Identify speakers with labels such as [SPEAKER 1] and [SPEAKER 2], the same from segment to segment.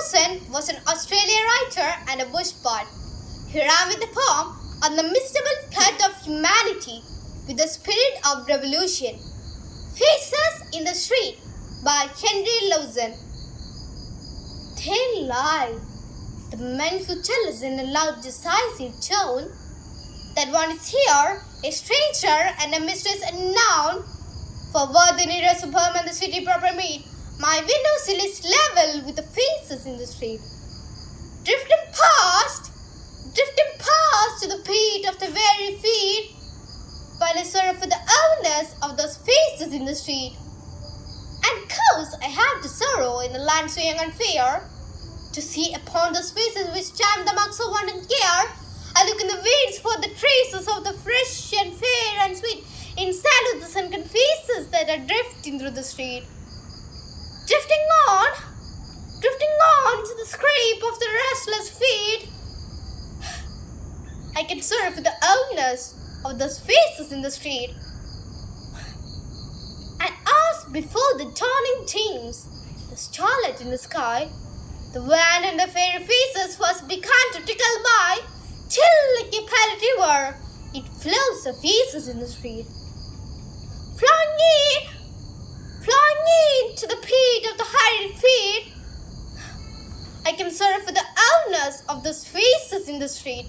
[SPEAKER 1] Lawson was an Australian writer and a bush poet. He ran with the poem Unmissable Thread of Humanity with the Spirit of Revolution. Faces in the Street by Henry Lawson. They lie, the men who tell us in a loud decisive tone that one is here, a stranger and a mistress unknown. For where the nearer suburb and the city proper meet, my window sill is level with the faces in the street. Drifting past to the beat of the very feet, while I sorrow for the owners of those faces in the street. And cause I have to sorrow in a land so young and fair, to see upon those faces which charm the marks of want and care. I look in the weeds for the traces of the fresh and fair and sweet, inside of the sunken faces that are drifting through the street. Drifting on to the scrape of the restless feet. I can sorrow for the owners of those faces in the street. And as before the dawning teams, the starlight in the sky, the wan and the fairy faces first began to trickle by, till like a pirate river, it flows the faces in the street. Flying in to the beat of the hurried feet, I can sorrow for the owners of those faces in the street.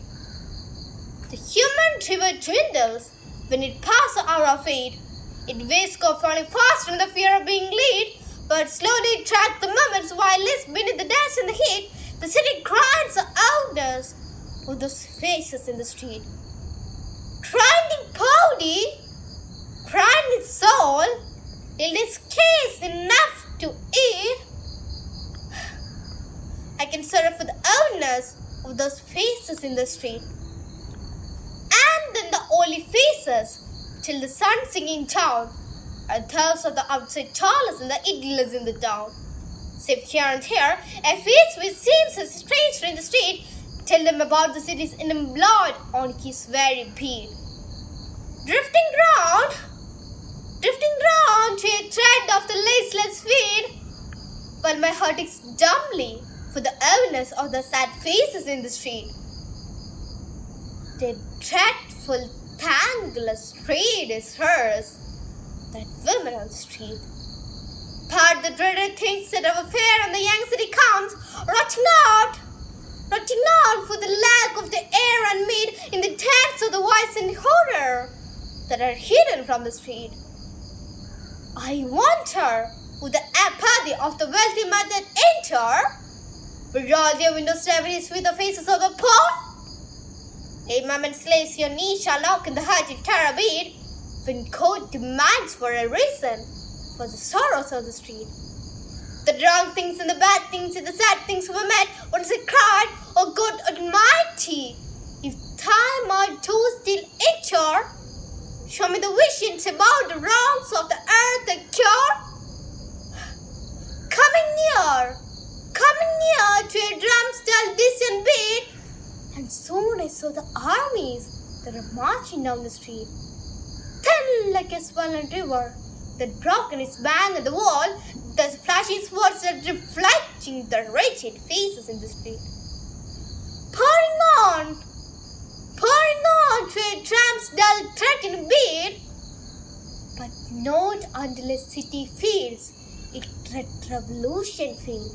[SPEAKER 1] The human river dwindles when it passes our feet. It waves go falling faster in the fear of being late, but slowly track the moments while less beneath the dust and the heat. The city grinds the owners of those faces in the street. Grinding body, grinding soul, till it's scarce enough to eat. I can sorrow for the owners of those faces in the street. And then the holy faces, till the sun singing down, are those of the outside tallest and the idlers in the town. Save here and there, a face which seems a stranger in the street, tell them about the city's inner blood on his very beat. Drifting round to a thread of the listless feet, while my heart aches dumbly for the owners of the sad faces in the street. Their dreadful, thankless trade is hers, that women on the street. Part the dreaded things that of a fair and the young city comes, rotting out for the lack of the air and meat in the depths of the vice and horror that are hidden from the street. I wonder, would the apathy of the wealthy method enter, where all their windows is with the faces of the poor? A moment slaves your niche shall lock in the heart of Caribbean, when court demands for a reason for the sorrows of the street. The wrong things and the bad things and the sad things were met, once I cried, O God Almighty, if time or two still enter, show me the visions about the wrongs of the earth and cure. Coming near to a drum's dull distant beat, and soon I saw the armies that were marching down the street. Then like a swollen river that broken its bank at the wall, the flashing swords that reflecting the wretched faces in the street. Pouring on to a tramp's dull threatening beat, but not until a city feels it revolution feel.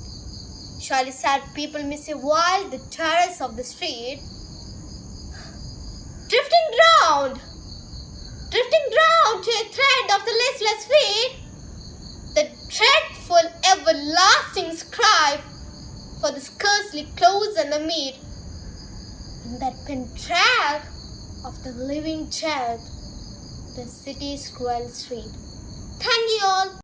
[SPEAKER 1] Surely sad people miss a while the terrors of the street. Drifting round to a thread of the listless feet, the dreadful everlasting scribe for the scarcely close and the meat, in that pen track of the living child, the city's cruel street. Thank you all.